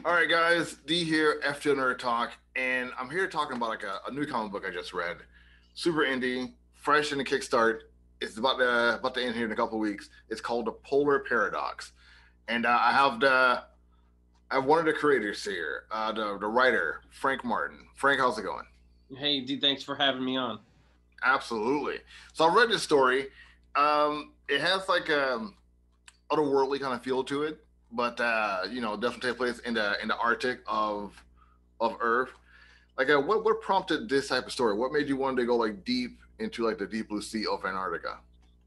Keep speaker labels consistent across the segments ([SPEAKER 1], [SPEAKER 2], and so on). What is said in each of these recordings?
[SPEAKER 1] All right, guys, D here, FTO NERD TALK, and I'm here talking about like a new comic book I just read. Super indie, fresh in the kickstart. It's about to end here in a couple of weeks. It's called The Polar Paradox, and I have one of the creators here, the writer Frank Martin. Frank, how's it going?
[SPEAKER 2] Hey, D, thanks for having me on.
[SPEAKER 1] Absolutely. So I read this story. It has like otherworldly kind of feel to it, but definitely take place in the Arctic of Earth. Like, what prompted this type of story? What made you want to go like deep into like the deep blue sea of Antarctica?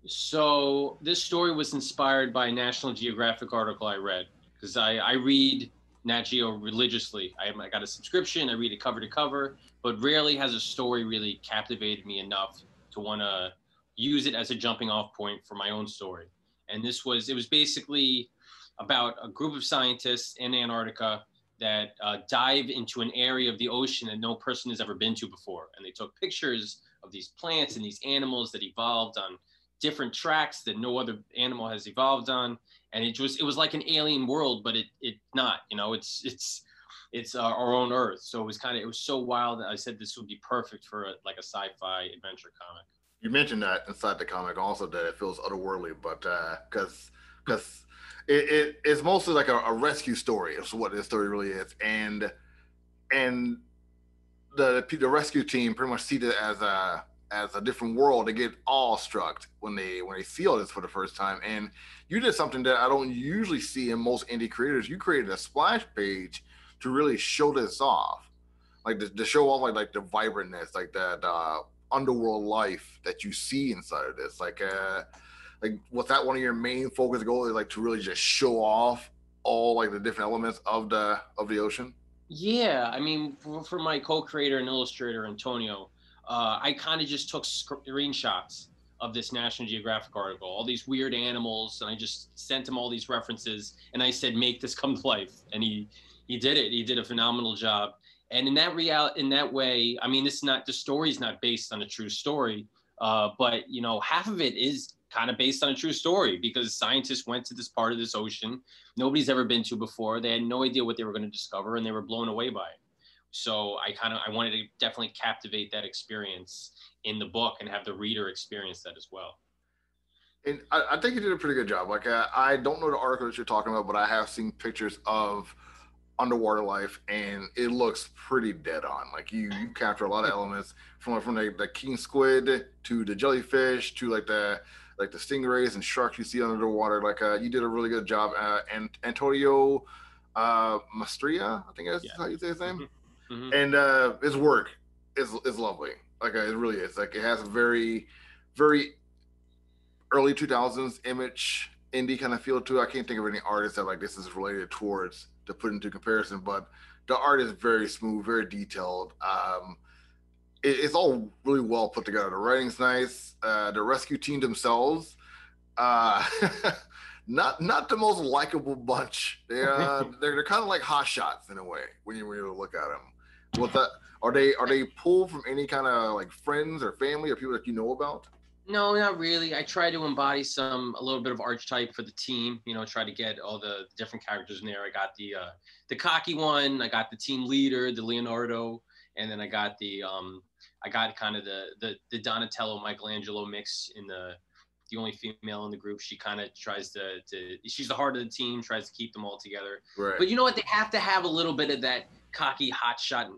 [SPEAKER 2] So this story was inspired by a National Geographic article I read because I read Nat Geo religiously. I got a subscription. I read it cover to cover, but rarely has a story really captivated me enough to want to use it as a jumping off point for my own story. And it was basically about a group of scientists in Antarctica that dive into an area of the ocean that no person has ever been to before. And they took pictures of these plants and these animals that evolved on different tracks that no other animal has evolved on. And it was like an alien world, but it not, it's our own Earth. So it was so wild that I said this would be perfect for like a sci-fi adventure comic.
[SPEAKER 1] You mentioned that inside the comic also that it feels otherworldly, but because it's mostly like a rescue story. Is what this story really is, and the rescue team pretty much see it as a different world. They get awestruck when they see all this for the first time. And you did something that I don't usually see in most indie creators. You created a splash page to really show this off, like to show off like the vibrantness, like that underworld life that you see inside of this. Like was that one of your main focus goals? Is like to really just show off all like the different elements of the ocean?
[SPEAKER 2] Yeah, I mean, for my co-creator and illustrator Antonio, I kind of just took screenshots of this National Geographic article, all these weird animals, and I just sent him all these references, and I said, "Make this come to life," and he did it. He did a phenomenal job. And in that way, I mean, the story's not based on a true story, but half of it is kind of based on a true story because scientists went to this part of this ocean nobody's ever been to before. They had no idea what they were going to discover, and they were blown away by it. So I wanted to definitely captivate that experience in the book and have the reader experience that as well.
[SPEAKER 1] And I think you did a pretty good job. Like I don't know the article that you're talking about, but I have seen pictures of underwater life, and it looks pretty dead on. Like you capture a lot of elements from the king squid to the jellyfish to like the stingrays and sharks you see under the water. Like you did a really good job. And Antonio Mastria, I think that's
[SPEAKER 2] Yeah.
[SPEAKER 1] how you say his name.
[SPEAKER 2] Mm-hmm. Mm-hmm.
[SPEAKER 1] And his work is lovely. Like it really is. Like it has a very early 2000s image indie kind of feel to it. I can't think of any artist that like this is related towards to put into comparison, but the art is very smooth, very detailed. It's all really well put together. The writing's nice. The rescue team themselves, uh, not the most likable bunch. They're kind of like hot shots in a way when you look at them. What that are they pulled from any kind of like friends or family or people that you know about?
[SPEAKER 2] No, not really. I try to embody a little bit of archetype for the team. Try to get all the different characters in there. I got the cocky one. I got the team leader, the Leonardo, and then I got kind of the Donatello Michelangelo mix in the only female in the group. She kind of tries to she's the heart of the team, tries to keep them all together.
[SPEAKER 1] Right.
[SPEAKER 2] But you know what? They have to have a little bit of that cocky hotshot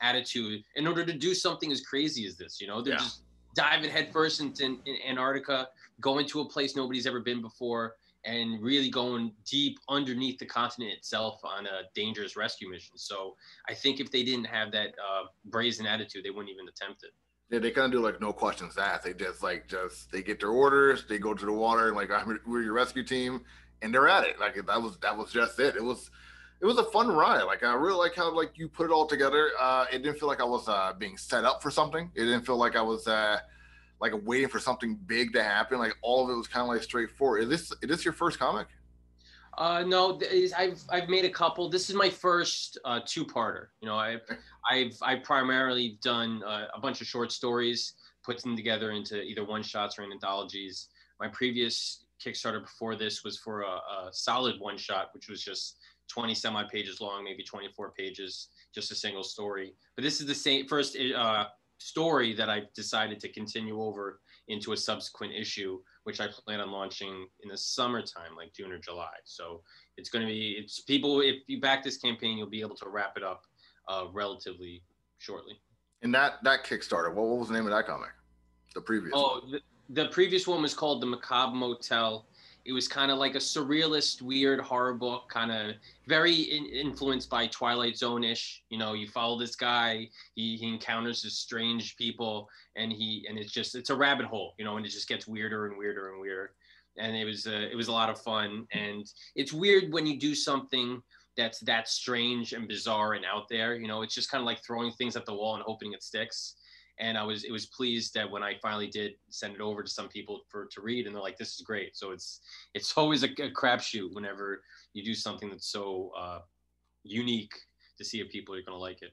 [SPEAKER 2] attitude in order to do something as crazy as this. They're just diving headfirst in Antarctica, going to a place nobody's ever been before, and really going deep underneath the continent itself on a dangerous rescue mission. So I think if they didn't have that brazen attitude, they wouldn't even attempt it.
[SPEAKER 1] Yeah, they kind of do like no questions asked. They just they get their orders, they go to the water, and like we're your rescue team, and they're at it. Like that was just it. It was a fun ride. Like I really like how like you put it all together. It didn't feel like I was being set up for something. It didn't feel like I was like waiting for something big to happen. Like all of it was kind of like straightforward. Is this your first comic?
[SPEAKER 2] No, I've made a couple. This is my first two-parter. I've primarily done a bunch of short stories, put them together into either one-shots or anthologies. My previous Kickstarter before this was for a solid one-shot, which was just 20 semi pages long, maybe 24 pages, just a single story. But this is the same first story that I decided to continue over into a subsequent issue, which I plan on launching in the summertime, like June or July. So it's going to be, it's people, if you back this campaign, you'll be able to wrap it up relatively shortly.
[SPEAKER 1] And that Kickstarter, what was the name of that comic? The previous one.
[SPEAKER 2] The previous one was called The Macabre Motel. It was kind of like a surrealist, weird horror book, kind of very influenced by Twilight Zone-ish. You know, you follow this guy, he encounters this strange people, and it's a rabbit hole, you know, and it just gets weirder and weirder and weirder. And it was a lot of fun. And it's weird when you do something that's that strange and bizarre and out there. You know, it's just kind of like throwing things at the wall and hoping it sticks. And it was pleased that when I finally did send it over to some people to read, and they're like, "This is great." So it's always a crapshoot whenever you do something that's so unique to see if people are going to like it.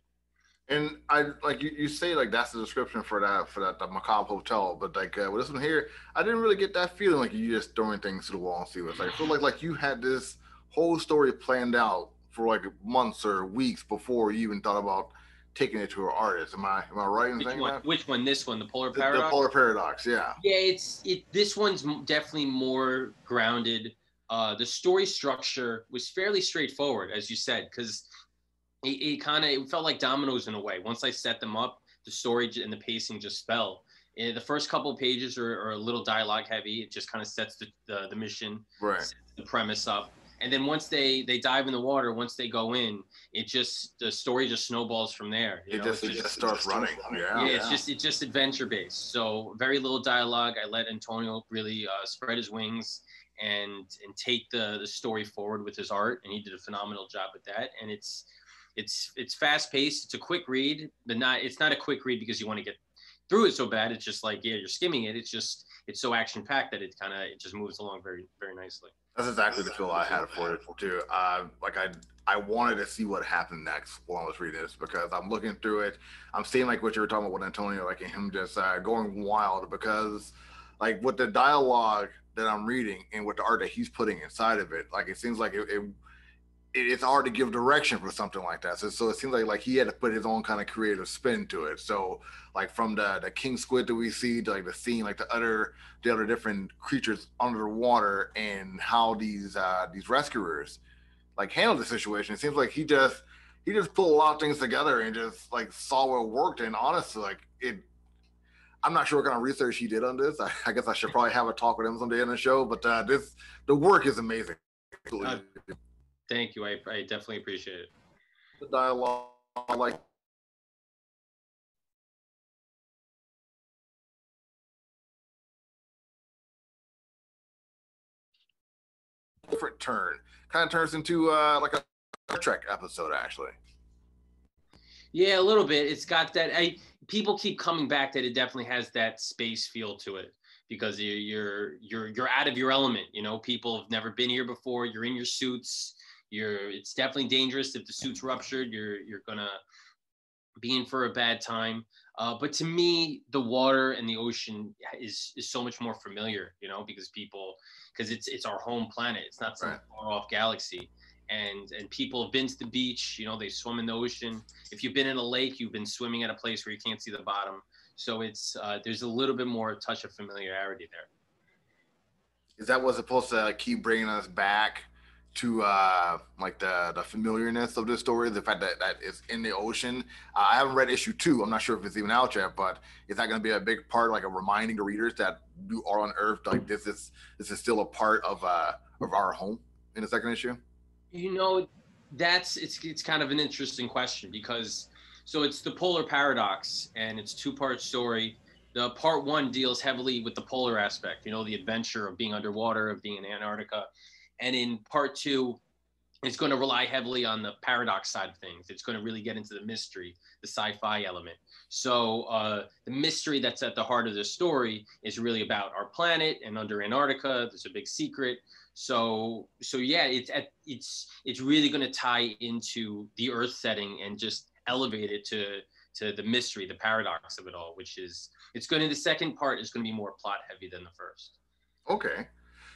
[SPEAKER 1] And I like you say like that's the description for that the Macabre Hotel, but like with this one here, I didn't really get that feeling like you just throwing things to the wall and see what's like. I feel like you had this whole story planned out for like months or weeks before you even thought about taking it to an artist. Am I right in saying that?
[SPEAKER 2] Which one? This one, the Polar Paradox.
[SPEAKER 1] The Polar Paradox, yeah.
[SPEAKER 2] Yeah, this one's definitely more grounded. The story structure was fairly straightforward, as you said, because it felt like dominoes in a way. Once I set them up, the story and the pacing just fell. The first couple of pages are a little dialogue heavy. It just kind of sets the mission,
[SPEAKER 1] right,
[SPEAKER 2] sets the premise up. And then once they dive in the water, once they go in, the story just snowballs from there.
[SPEAKER 1] It just starts running. Yeah,
[SPEAKER 2] it's just adventure based. So very little dialogue. I let Antonio really spread his wings and take the story forward with his art, and he did a phenomenal job with that. And it's fast paced. It's a quick read, but it's not a quick read because you want to get through it so bad. It's just like, yeah, you're skimming it. It's so action packed that it just moves along very, very nicely.
[SPEAKER 1] That's exactly the feel I had for it too. Like I wanted to see what happened next while I was reading this, because I'm looking through it. I'm seeing like what you were talking about with Antonio, like him just going wild, because like with the dialogue that I'm reading and with the art that he's putting inside of it, like it seems like it's hard to give direction for something like that. So it seems like he had to put his own kind of creative spin to it. So like from the king squid that we see to like the scene, like the other different creatures under the water, and how these rescuers like handle the situation. It seems like he just pulled a lot of things together and just like saw what worked. And honestly, like I'm not sure what kind of research he did on this. I guess I should probably have a talk with him someday in the show. But the work is amazing.
[SPEAKER 2] Thank you. I definitely appreciate it.
[SPEAKER 1] The dialogue, like different turn, kind of turns into like a Star Trek episode, actually.
[SPEAKER 2] Yeah, a little bit. It's got that. People keep coming back that it definitely has that space feel to it, because you're out of your element. You know, people have never been here before. You're in your suits. It's definitely dangerous. If the suit's ruptured, you're gonna be in for a bad time. But to me, the water and the ocean is so much more familiar, you know, because it's our home planet. It's not some far off galaxy. And people have been to the beach, you know, they swim in the ocean. If you've been in a lake, you've been swimming at a place where you can't see the bottom. So there's a little bit more touch of familiarity there.
[SPEAKER 1] Is that what's supposed to keep bringing us back to like the familiarness of this story, the fact that it's in the ocean? I haven't read issue 2. I'm not sure if it's even out yet, but is that going to be a big part, like a reminding the readers that you are on Earth, like this is still a part of our home in the second issue?
[SPEAKER 2] You know, it's kind of an interesting question, because so it's the Polar Paradox, and it's 2-part story. The part 1 deals heavily with the polar aspect, you know, the adventure of being underwater, of being in Antarctica. And in part 2, it's going to rely heavily on the paradox side of things. It's going to really get into the mystery, the sci-fi element. So the mystery that's at the heart of the story is really about our planet, and under Antarctica, there's a big secret. So yeah, it's really going to tie into the Earth setting and just elevate it to the mystery, the paradox of it all, which is the second part is going to be more plot heavy than the first.
[SPEAKER 1] Okay.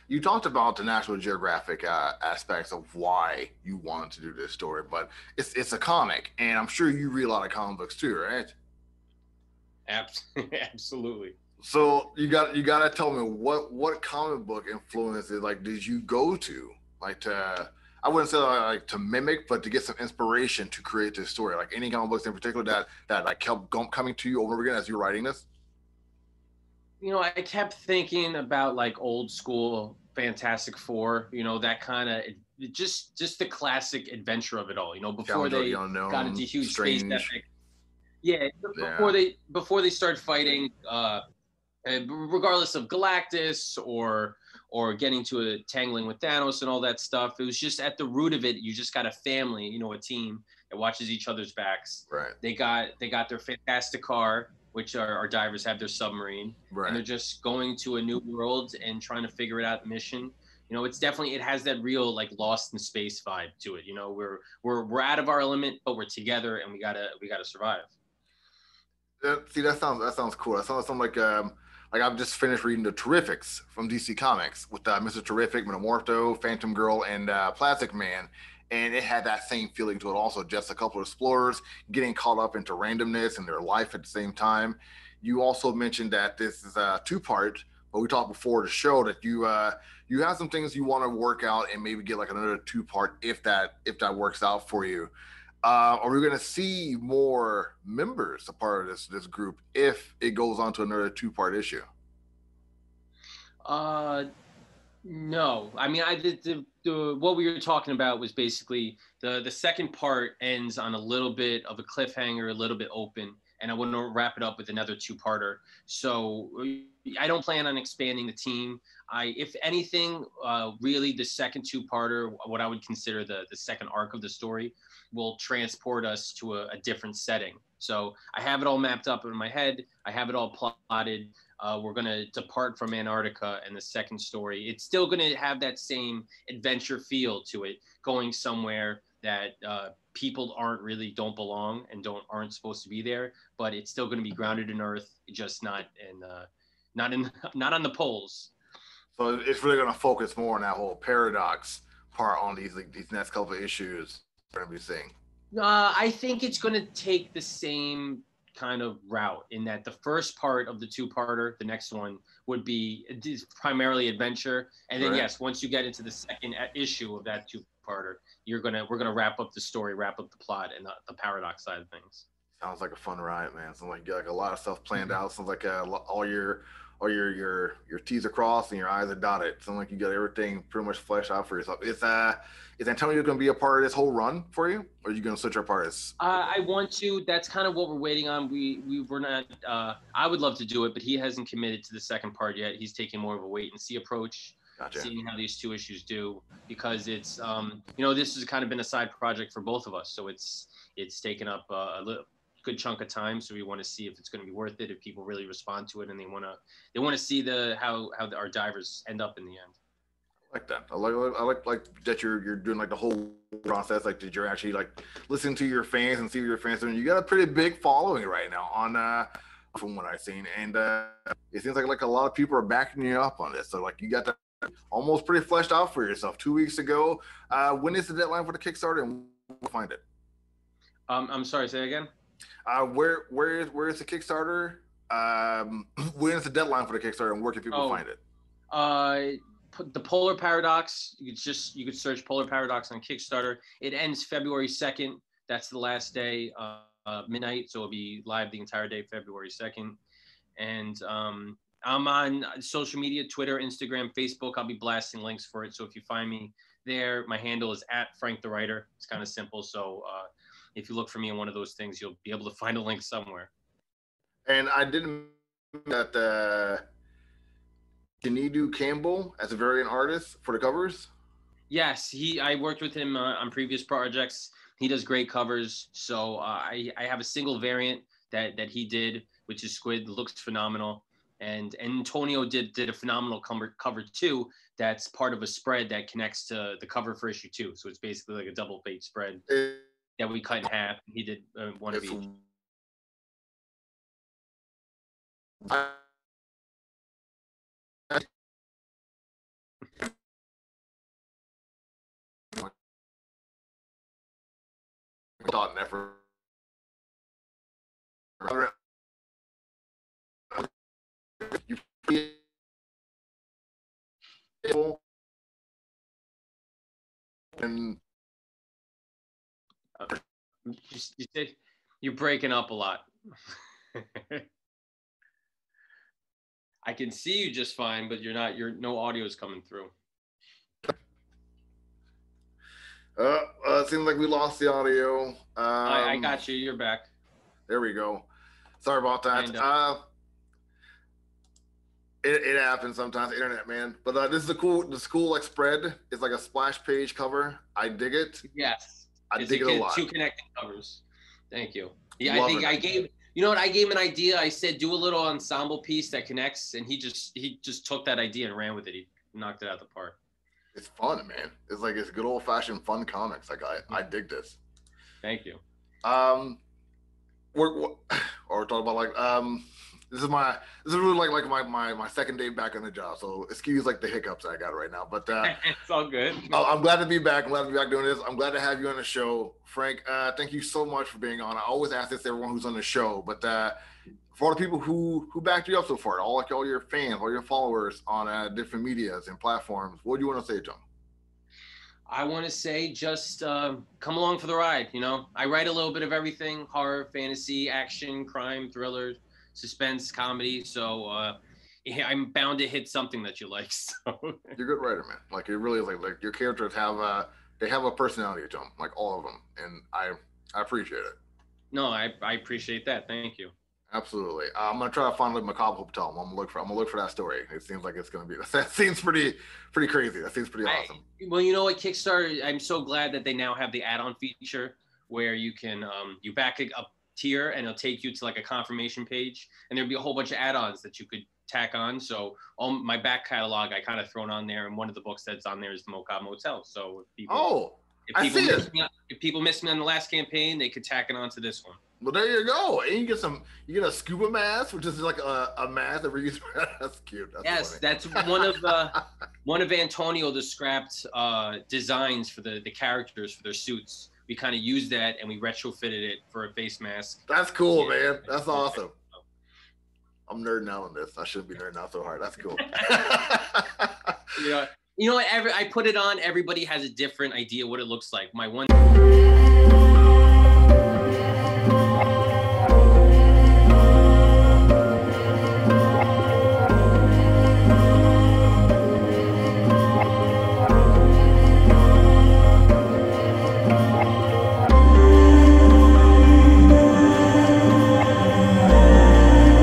[SPEAKER 1] you talked about the National Geographic aspects of why you wanted to do this story, but it's a comic, and I'm sure you read a lot of comic books too, right?
[SPEAKER 2] Absolutely.
[SPEAKER 1] So you gotta tell me what comic book influences like did you go to like to I wouldn't say like to mimic, but to get some inspiration to create this story. Like any comic books in particular that like kept coming to you over and over again as you're writing this.
[SPEAKER 2] I kept thinking about like old school Fantastic Four, that kind of just the classic adventure of it all, before
[SPEAKER 1] Challenge of the
[SPEAKER 2] they got
[SPEAKER 1] unknown,
[SPEAKER 2] into huge space
[SPEAKER 1] strange.
[SPEAKER 2] epic. Yeah, before
[SPEAKER 1] Yeah,
[SPEAKER 2] they start fighting, regardless of Galactus or getting to a tangling with Thanos and all that stuff. It was just at the root of it, you just got a family, a team that watches each other's backs.
[SPEAKER 1] right,
[SPEAKER 2] They got their fantastic car, which our divers have their submarine, and
[SPEAKER 1] right.
[SPEAKER 2] they're just going to a new world and trying to figure it out. The mission. It's definitely, it has that real like Lost in Space vibe to it. We're out of our element, but we're together and we gotta survive.
[SPEAKER 1] See, that sounds cool. That sounds like I've just finished reading the Terrifics from DC Comics with Mr. Terrific, Metamorpho, Phantom Girl, and Plastic Man, and it had that same feeling to it. Also, just a couple of explorers getting caught up into randomness and their life at the same time. You also mentioned that this is a two-part, but we talked before the show that you have some things you want to work out and maybe get like another two-part if that works out for you. Are we going to see more members a part of this group if it goes on to another two-part issue?
[SPEAKER 2] Uh, No, I mean, what we were talking about was basically the second part ends on a little bit of a cliffhanger, a little bit open, and I want to wrap it up with another two-parter. So I don't plan on expanding the team. If anything, really, the second two-parter, what I would consider the second arc of the story, will transport us to a different setting. So I have it all mapped up in my head. I have it all plotted. We're going to depart from Antarctica in the second story. It's still going to have that same adventure feel to it, going somewhere that people don't belong and aren't supposed to be there, but it's still going to be grounded in Earth, just not in not on the poles.
[SPEAKER 1] So it's really going to focus more on that whole paradox part on these next couple of issues we're going to be seeing.
[SPEAKER 2] I think it's going to take the same kind of route in that the first part of the two-parter, the next one would be primarily adventure, and then
[SPEAKER 1] Right?
[SPEAKER 2] yes, once you get into the second issue of that two-parter, we're gonna wrap up the story, wrap up the plot, and the paradox side of things.
[SPEAKER 1] Sounds like a fun ride, man. Sounds like you got like a lot of stuff planned out. Sounds like all your T's are crossed and your I's are dotted. Sounds like you got everything pretty much fleshed out for yourself. Is Antonio going to be a part of this whole run for you, or are you going to switch your parts?
[SPEAKER 2] I want to. That's kind of what we're waiting on. We're not. I would love to do it, but he hasn't committed to the second part yet. He's taking more of a wait and see approach,
[SPEAKER 1] Gotcha.
[SPEAKER 2] seeing how these two issues do, because it's this has kind of been a side project for both of us, so it's taken up good chunk of time. So we want to see if it's going to be worth it, if people really respond to it, and they want to see how our divers end up in the end.
[SPEAKER 1] Like that. I like that you're doing like the whole process. Like, did you actually like listen to your fans and see what your fans are doing? You got a pretty big following right now on from what I've seen, and it seems like a lot of people are backing you up on this. So like you got that almost pretty fleshed out for yourself 2 weeks ago. When is the deadline for the Kickstarter, and we'll find it?
[SPEAKER 2] I'm sorry. Say that again.
[SPEAKER 1] Where is the Kickstarter? When is the deadline for the Kickstarter, and where can people
[SPEAKER 2] Oh,
[SPEAKER 1] find it?
[SPEAKER 2] uh, the Polar Paradox. You could search Polar Paradox on Kickstarter. It ends February 2nd. That's the last day, midnight. So it'll be live the entire day, February 2nd. And I'm on social media: Twitter, Instagram, Facebook. I'll be blasting links for it. So if you find me there, my handle is @FrankTheWriter. It's kind of simple. So if you look for me in one of those things, you'll be able to find a link somewhere.
[SPEAKER 1] And I didn't that Kenidu Campbell as a variant artist for the covers.
[SPEAKER 2] Yes, I worked with him on previous projects. He does great covers. So I have a single variant that he did, which is Squid. Looks phenomenal. And Antonio did a phenomenal cover too. That's part of a spread that connects to the cover for issue 2. So it's basically like a double page spread
[SPEAKER 1] It,
[SPEAKER 2] that we cut in half. He did one of
[SPEAKER 1] it's
[SPEAKER 2] each.
[SPEAKER 1] thought and effort. You and
[SPEAKER 2] you're breaking up a lot. I can see you just fine, but no audio is coming through.
[SPEAKER 1] It seems like we lost the audio.
[SPEAKER 2] I got you. You're back.
[SPEAKER 1] There we go. Sorry about that. It happens sometimes, internet, man. But this is the cool like spread. It's like a splash page cover. I dig it.
[SPEAKER 2] Yes.
[SPEAKER 1] I dig it a lot.
[SPEAKER 2] Two connecting covers. Thank you. Yeah, I think I gave him an idea. I said do a little ensemble piece that connects, and he just took that idea and ran with it. He knocked it out the park.
[SPEAKER 1] It's fun, man. It's good old fashioned fun comics. Like I dig this.
[SPEAKER 2] Thank you.
[SPEAKER 1] We're talking about like this is really like my second day back on the job. So excuse like the hiccups I got right now, but
[SPEAKER 2] it's all good.
[SPEAKER 1] I'm glad to be back. I'm glad to be back doing this. I'm glad to have you on the show, Frank. Thank you so much for being on. I always ask this to everyone who's on the show, but for all the people who backed you up so far, all your fans, all your followers on different medias and platforms, what do you want to say to them?
[SPEAKER 2] I want to say just come along for the ride. You know, I write a little bit of everything: horror, fantasy, action, crime, thriller, suspense, comedy. So I'm bound to hit something that you like. So
[SPEAKER 1] you're a good writer, man. Like it really is like your characters have a personality to them, like all of them, and I appreciate it.
[SPEAKER 2] No, I appreciate that. Thank you.
[SPEAKER 1] Absolutely. I'm gonna try to find like Macabre Hotel. I'm gonna look for that story. It seems like it's gonna be. That seems pretty crazy. That seems pretty awesome.
[SPEAKER 2] Well, you know what, Kickstarter. I'm so glad that they now have the add-on feature where you can you back a tier and it'll take you to like a confirmation page, and there'll be a whole bunch of add-ons that you could tack on. So my back catalog I kind of thrown on there, and one of the books that's on there is the Macabre Motel. So if people miss me on the last campaign, they could tack it onto this one.
[SPEAKER 1] Well, there you go. And you get a scuba mask, which is like a mask that we're using. That's cute.
[SPEAKER 2] That's funny. That's one of Antonio the scrapped designs for the characters for their suits. We kind of used that and we retrofitted it for a face mask.
[SPEAKER 1] That's cool, man. That's awesome. I'm nerding out on this. I shouldn't be nerding out so hard. That's cool.
[SPEAKER 2] You know what? I put it on. Everybody has a different idea what it looks like. My one.